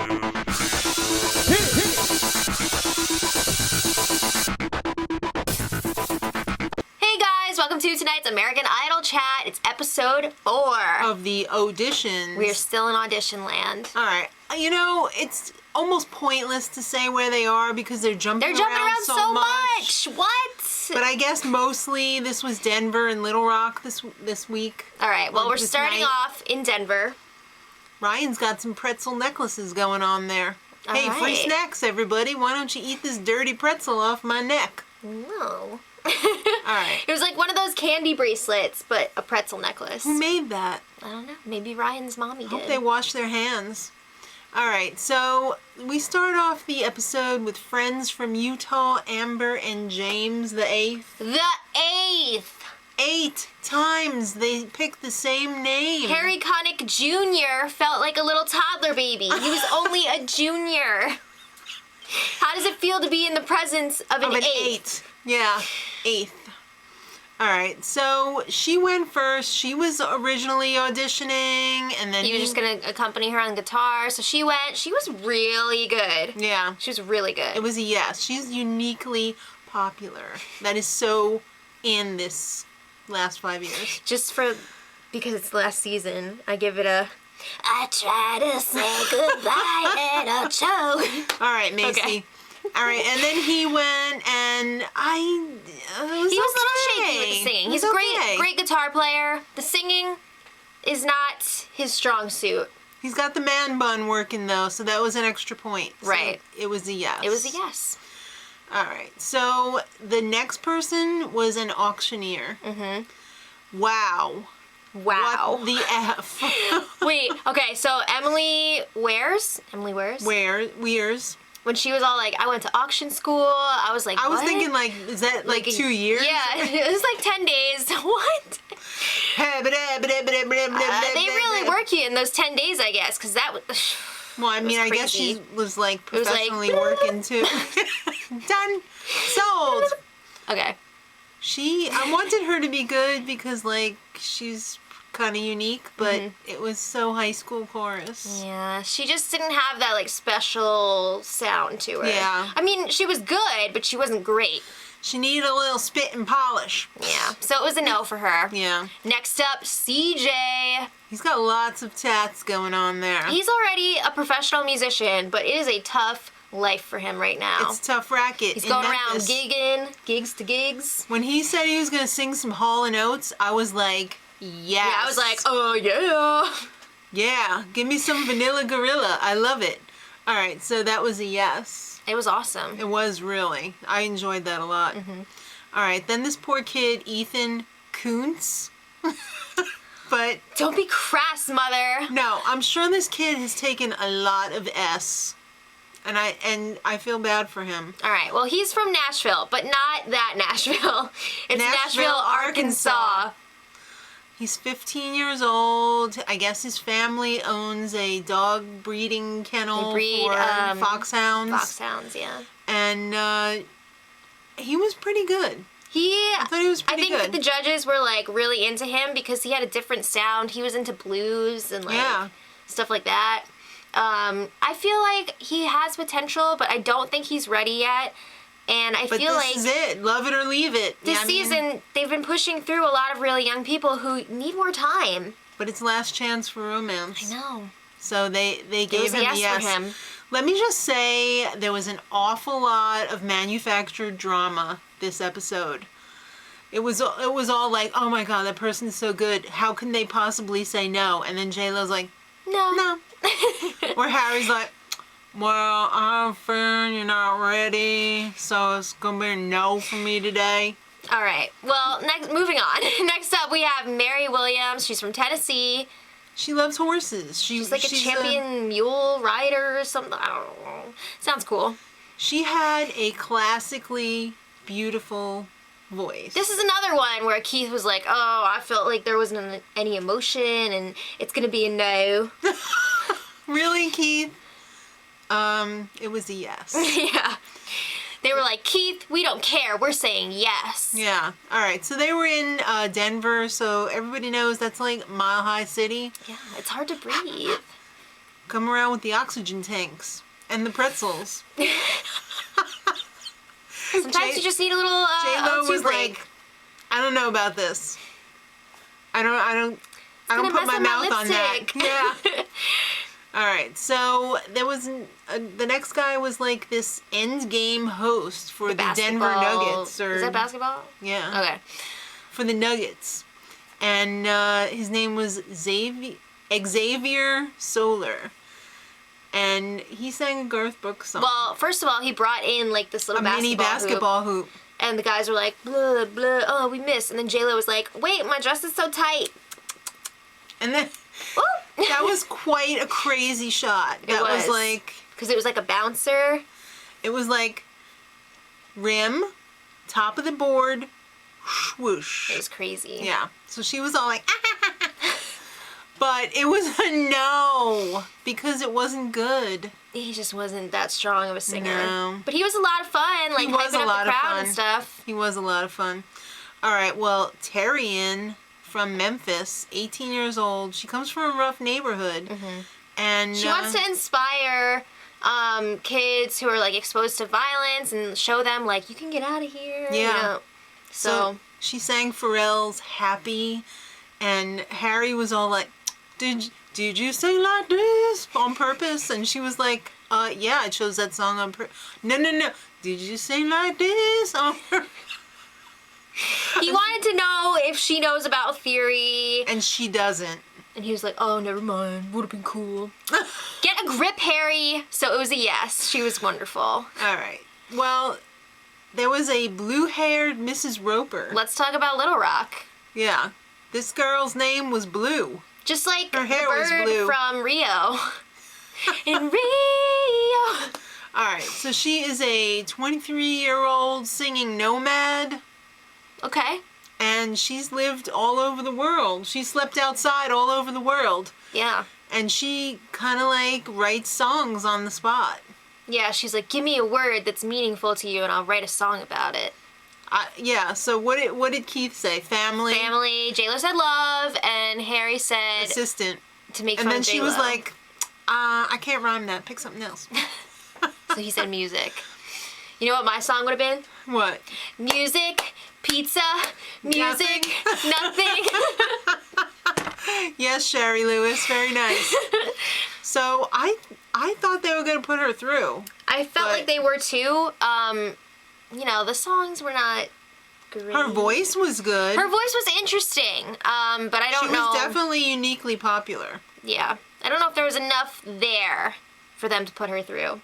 Hey guys, welcome to tonight's American Idol chat. It's episode 4 of the Auditions. We are still in audition land. All right, you know, it's almost pointless to say where they are because they're jumping around so much. What? But I guess mostly this was Denver and Little Rock this week. All right, well, we're starting off in Denver. Ryan's got some pretzel necklaces going on there. All hey, right. Free snacks, everybody. Why don't you eat this dirty pretzel off my neck? No. All right. It was like one of those candy bracelets, but a pretzel necklace. Who made that? I don't know. Maybe Ryan's mommy Hope did. they wash their hands. All right, so we start off the episode with friends from Utah, Amber and James the 8th. The 8th! 8 times they picked the same name. Harry Connick Jr. felt like a little toddler baby. He was only a junior. How does it feel to be in the presence of an 8? Yeah, 8th. All right, so she went first. She was originally auditioning, and then You were just going to accompany her on guitar. So she went. She was really good. Yeah. She was really good. It was a yes. She's uniquely popular. That is so in this last 5 years. Because it's the last season, I give it a... I try to say goodbye and a choke. All right, Macy. Okay. All right, and then he went, and He was a little shaky with the singing. He's a great guitar player. The singing is not his strong suit. He's got the man bun working, though, so that was an extra point. Right. So it was a yes. It was a yes. All right, so the next person was an auctioneer. Mm-hmm. Wow. What the F? Wait, okay, so Emily Wears? Wears. When she was all like, I went to auction school, I was like, I was what? thinking, like, is that like 2 years? Yeah, it was like 10 days. What? They really work you in those 10 days, I guess, because that was... Well, I mean, I guess she was, like, professionally working, too. Done. Sold. Okay. I wanted her to be good because, like, she's kind of unique, but it was so high school chorus. Yeah, she just didn't have that, like, special sound to her. Yeah. I mean, she was good, but she wasn't great. She needed a little spit and polish. Yeah, so it was a no for her. Yeah. Next up, CJ. He's got lots of tats going on there. He's already a professional musician, but it is a tough life for him right now. It's a tough racket. He's going around gigging, gigs to gigs. When he said he was going to sing some Hall & Oates, I was like, yes. Yeah, I was like, oh yeah. Yeah, give me some Vanilla Gorilla. I love it. All right, so that was a yes. It was awesome. It was really. I enjoyed that a lot. All right, then this poor kid, Ethan Kuntz. But don't be crass, mother. No, I'm sure this kid has taken a lot of S. And I feel bad for him. All right, well, he's from Nashville, but not that Nashville. It's Nashville, Arkansas. He's 15 years old. I guess his family owns a dog breeding kennel for foxhounds. Foxhounds, yeah. And he was pretty good. I thought he was pretty good. I think that the judges were, like, really into him because he had a different sound. He was into blues and, like, stuff like that. I feel like he has potential, but I don't think he's ready yet. And I feel like... this is it. Love it or leave it. This season, they've been pushing through a lot of really young people who need more time. But it's last chance for romance. I know. So they gave him a yes for him. Let me just say there was an awful lot of manufactured drama this episode. It was all like, oh my god, that person's so good. How can they possibly say no? And then J-Lo's like, no. Or Harry's like, well, I'm fearing you're not ready, so it's gonna be a no for me today. All right. Well, moving on. Next up, we have Mary Williams. She's from Tennessee. She loves horses. She's like a champion mule rider or something. I don't know. Sounds cool. She had a classically beautiful voice. This is another one where Keith was like, oh, I felt like there wasn't any emotion and it's going to be a no. Really, Keith? It was a yes. Yeah. They were like, Keith, we don't care. We're saying yes. Yeah. All right. So they were in Denver, so everybody knows that's like Mile High City. Yeah, it's hard to breathe. come around with the oxygen tanks and the pretzels. Sometimes you just need a little J-Lo was break. like, I don't know about this. I don't put my mouth on that. Yeah. All right. So there was the next guy was like this end game host for the Denver Nuggets. Is that basketball? Yeah. Okay. For the Nuggets, and his name was Xavier Solar. And he sang a Garth Brooks song. Well, first of all, he brought in like this little mini basketball hoop. And the guys were like, blah, blah, oh, we missed. And then J-Lo was like, wait, my dress is so tight. And then that was quite a crazy shot. That was like... Because it was like a bouncer. It was like rim, top of the board, swoosh. It was crazy. Yeah. So she was all like, but it was a no because it wasn't good. He just wasn't that strong of a singer. No. But he was a lot of fun, like hyping up the crowd and stuff. He was a lot of fun. All right, well, Terrian from Memphis, 18 years old. She comes from a rough neighborhood. Mm-hmm. And she wants to inspire kids who are like exposed to violence and show them like, you can get out of here. Yeah. You know? So she sang Pharrell's Happy, and Harry was all like, Did you sing like this on purpose? And she was like, yeah, I chose that song on purpose. No. Did you sing like this on purpose? He wanted to know if she knows about theory. And she doesn't. And he was like, oh, never mind. Would have been cool. Get a grip, Harry. So it was a yes. She was wonderful. All right. Well, there was a blue-haired Mrs. Roper. Let's talk about Little Rock. Yeah. This girl's name was Blue. Just like her hair the bird was blue. from Rio. In Rio. All right, so she is a 23-year-old singing nomad. Okay. And she's lived all over the world. She slept outside all over the world. Yeah. And she kind of like writes songs on the spot. Yeah, she's like, give me a word that's meaningful to you and I'll write a song about it. Yeah, so what did Keith say? Family? Family. J-Lo said love, and Harry said... assistant. To make fun of J-Lo. And then she was like, I can't rhyme that. Pick something else. So he said music. You know what my song would have been? What? Music, pizza, music, nothing. Yes, Sherry Lewis. Very nice. So I thought they were going to put her through. I felt like they were too. You know, the songs were not great. Her voice was good. Her voice was interesting, but I don't know. She was definitely uniquely popular. Yeah. I don't know if there was enough there for them to put her through.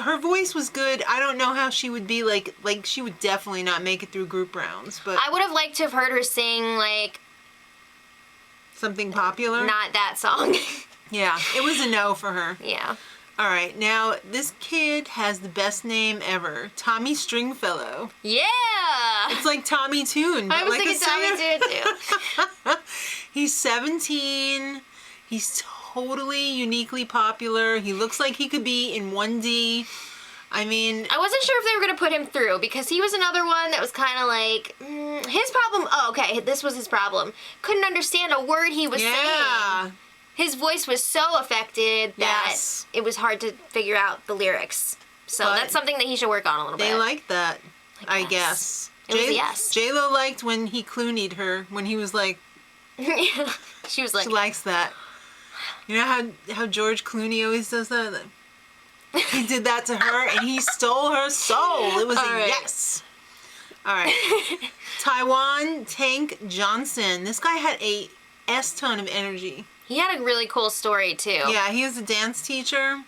Her voice was good. I don't know how she would be like she would definitely not make it through group rounds, but I would have liked to have heard her sing like something popular. Not that song. Yeah, it was a no for her. Yeah. All right, now this kid has the best name ever, Tommy Stringfellow. Yeah. It's like Tommy Tune, but I was like thinking Tommy Tune too. He's 17. He's totally uniquely popular. He looks like he could be in 1D. I mean... I wasn't sure if they were going to put him through, because he was another one that was kind of like... his problem... Oh, okay, this was his problem. Couldn't understand a word he was saying. His voice was so affected that it was hard to figure out the lyrics. So that's something that he should work on a little bit. They liked that, I guess. It was a yes. J-Lo liked when he Clooney'd her, when he was like... She was like... She likes that. You know how George Clooney always does that? He did that to her, and he stole her soul. It was a yes. All right. Taiwan Tank Johnson. This guy had a S-ton of energy. He had a really cool story, too. Yeah, he was a dance teacher,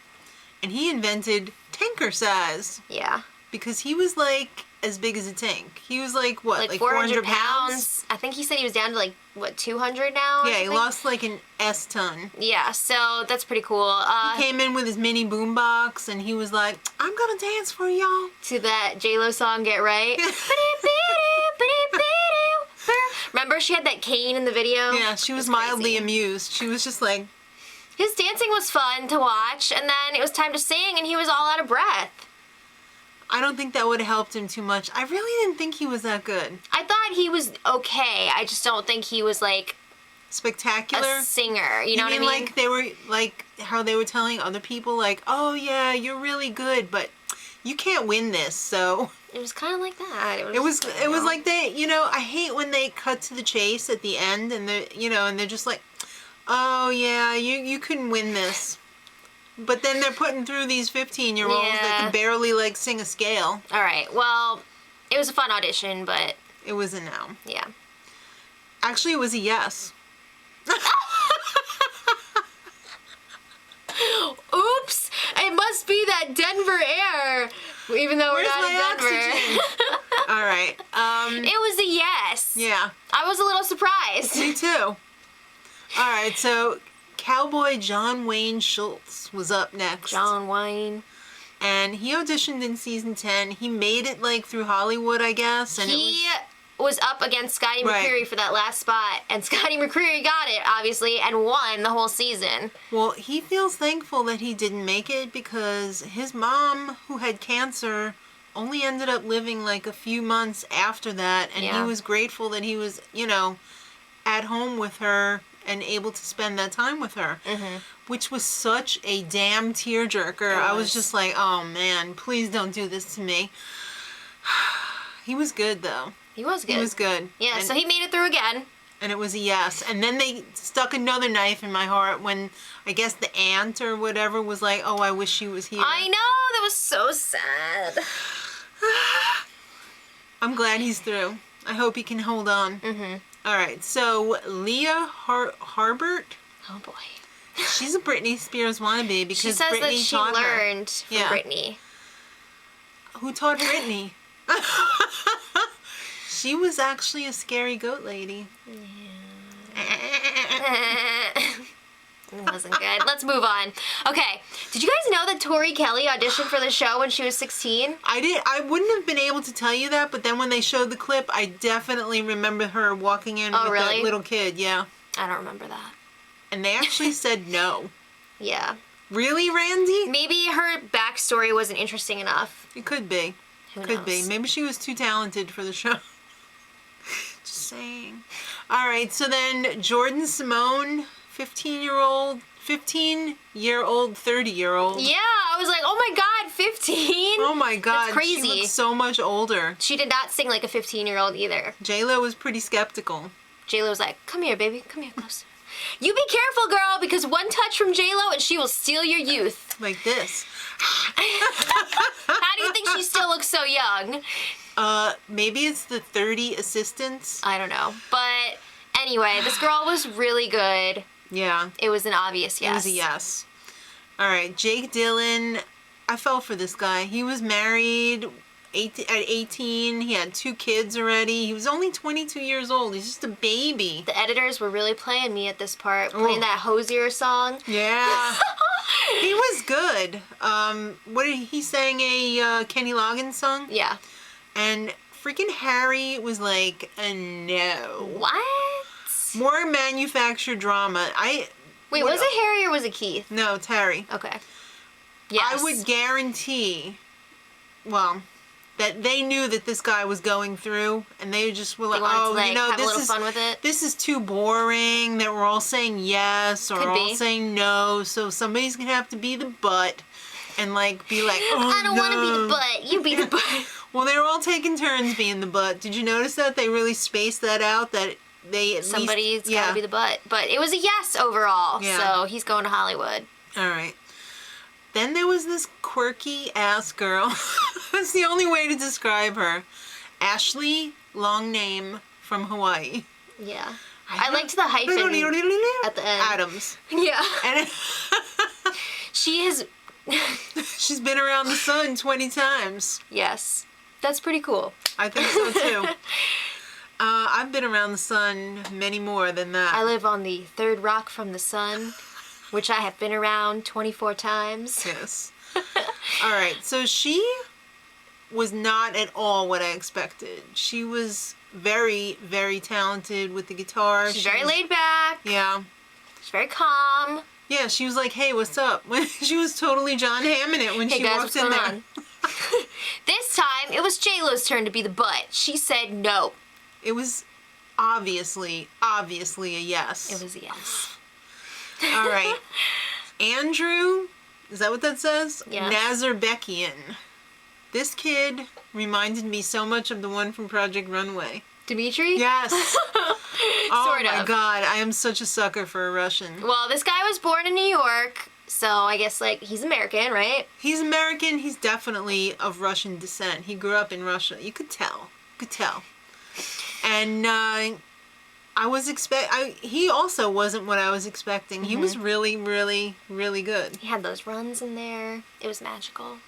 and he invented tanker size. Yeah. Because he was, like, as big as a tank. He was, like, what, like 400 pounds? I think he said he was down to, like, what, 200 now? Yeah, he lost, like, an S-ton. Yeah, so that's pretty cool. He came in with his mini boombox, and he was like, I'm gonna dance for y'all. To that J-Lo song, Get Right. Remember, she had that cane in the video? Yeah, she was mildly amused. She was just like... His dancing was fun to watch, and then it was time to sing, and he was all out of breath. I don't think that would have helped him too much. I really didn't think he was that good. I thought he was okay. I just don't think he was, like, spectacular. a singer. You know what I mean? Like they were like how they were telling other people, like, "Oh yeah, you're really good, but you can't win this." So it was kind of like that. it was like they, I hate when they cut to the chase at the end, and they're just like, "Oh yeah, you couldn't win this." But then they're putting through these 15-year-olds that can barely like sing a scale. All right. Well, it was a fun audition, but it was a no. Yeah. Actually, it was a yes. Oops! It must be that Denver air, even though we're not in Denver. All right. It was a yes. Yeah. I was a little surprised. Me too. All right, so cowboy John Wayne Schultz was up next. John Wayne. And he auditioned in season 10. He made it like through Hollywood, I guess. And he was up against Scotty McCreery for that last spot, and Scotty McCreery got it, obviously, and won the whole season. Well, he feels thankful that he didn't make it because his mom, who had cancer, only ended up living like a few months after that, and he was grateful that he was, at home with her and able to spend that time with her, which was such a damn tearjerker. I was just like, oh man, please don't do this to me. He was good though. He was good. He was good. Yeah, so he made it through again. And it was a yes. And then they stuck another knife in my heart when I guess the aunt or whatever was like, oh, I wish she was here. I know, that was so sad. I'm glad he's through. I hope he can hold on. All right, so Leah Harbert. Oh boy. She's a Britney Spears wannabe because she says Britney that she taught learned from Britney. Who taught Britney? She was actually a scary goat lady. Yeah. It wasn't good. Let's move on. Okay. Did you guys know that Tori Kelly auditioned for the show when she was 16? I did. I wouldn't have been able to tell you that, but then when they showed the clip, I definitely remember her walking in with that little kid. Yeah. I don't remember that. And they actually said no. Yeah. Really, Randy? Maybe her backstory wasn't interesting enough. It could be. Who could knows? be. Maybe she was too talented for the show. Just saying. All right, so then Jordan Simone, 15-year-old, 30-year-old. Yeah, I was like, oh my God, 15? Oh my God. That's crazy. She looks so much older. She did not sing like a 15-year-old either. J-Lo was pretty skeptical. J-Lo was like, come here, baby. Come here closer. You be careful, girl, because one touch from J-Lo and she will steal your youth. Like this. How do you think she still looks so young? Maybe it's the 30 assistants. I don't know. But anyway, this girl was really good. Yeah. It was an obvious yes. It was a yes. All right, Jake Dillon. I fell for this guy. He was married at 18. He had 2 kids already. He was only 22 years old. He's just a baby. The editors were really playing me at this part, playing that Hosier song. Yeah. He was good. What did he sang a Kenny Loggins song? Yeah. And freaking Harry was like, no. What? More manufactured drama. Wait, was it Harry or was it Keith? No, it's Harry. Okay. Yes. I would guarantee, that they knew that this guy was going through, and they just were like, have a this little is fun with it. This is too boring. That we're all saying yes or all saying no, so somebody's gonna have to be the butt, and like be like, oh, I don't want to be the butt. You be the butt. Well, they were all taking turns being the butt. Did you notice that they really spaced that out? That they somebody's got to be the butt, but it was a yes overall. Yeah. So he's going to Hollywood. All right. Then there was this quirky ass girl. That's the only way to describe her. Ashley, long name, from Hawaii. Yeah. I liked the hyphen at the end. Adams. Yeah. And she's been around the sun 20 times. Yes. That's pretty cool. I think so too. I've been around the sun many more than that. I live on the third rock from the sun, which I have been around 24 times. Yes. All right. So she was not at all what I expected. She was very, very talented with the guitar. She's very laid back. Yeah. She's very calm. Yeah, she was like, hey, what's up? She was totally John Hammond it when she walked in there. This time, it was J-Lo's turn to be the butt. She said no. It was obviously a yes. It was a yes. All right. Andrew, is that what that says? Yeah. Nazarbekian. This kid reminded me so much of the one from Project Runway. Dimitri? Yes. Oh Sort my of. God, I am such a sucker for a Russian. Well, this guy was born in New York, so I guess, like, he's American, right? He's American. He's definitely of Russian descent. He grew up in Russia. You could tell. And he also wasn't what I was expecting. He was really, really, really good. He had those runs in there. It was magical.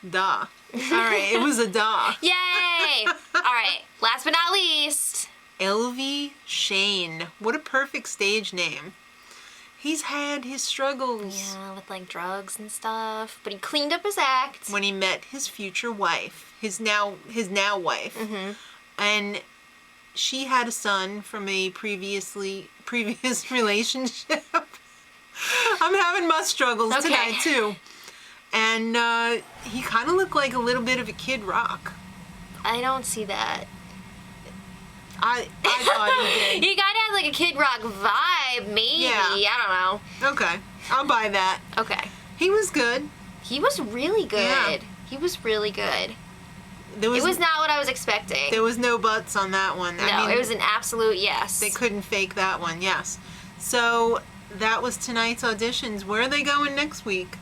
Duh. All right, it was a duh. Yay! All right, last but not least. Elvie Shane. What a perfect stage name. He's had his struggles. Yeah, with, like, drugs and stuff. But he cleaned up his act. When he met his future wife. His now wife. Mm-hmm. And she had a son from a previous relationship. I'm having my struggles tonight, too. And he kind of looked like a little bit of a Kid Rock. I don't see that. I thought he did. He kind of had, like, a Kid Rock vibe, maybe. Yeah. I don't know. Okay, I'll buy that. Okay. He was good. He was really good. Yeah. He was really good. It was not what I was expecting. There was no buts on that one. No, I mean, it was an absolute yes. They couldn't fake that one, yes. So that was tonight's auditions. Where are they going next week?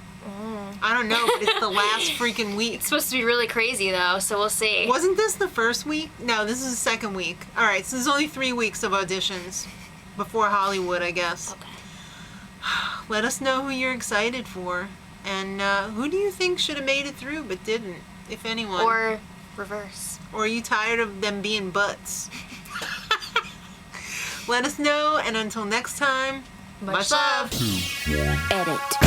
I don't know, but it's the last freaking week. It's supposed to be really crazy, though, so we'll see. Wasn't this the first week? No, this is the second week. All right, so there's only 3 weeks of auditions before Hollywood, I guess. Okay. Let us know who you're excited for. And who do you think should have made it through but didn't, if anyone? Or reverse. Or are you tired of them being butts? Let us know, and until next time, much love. Edit.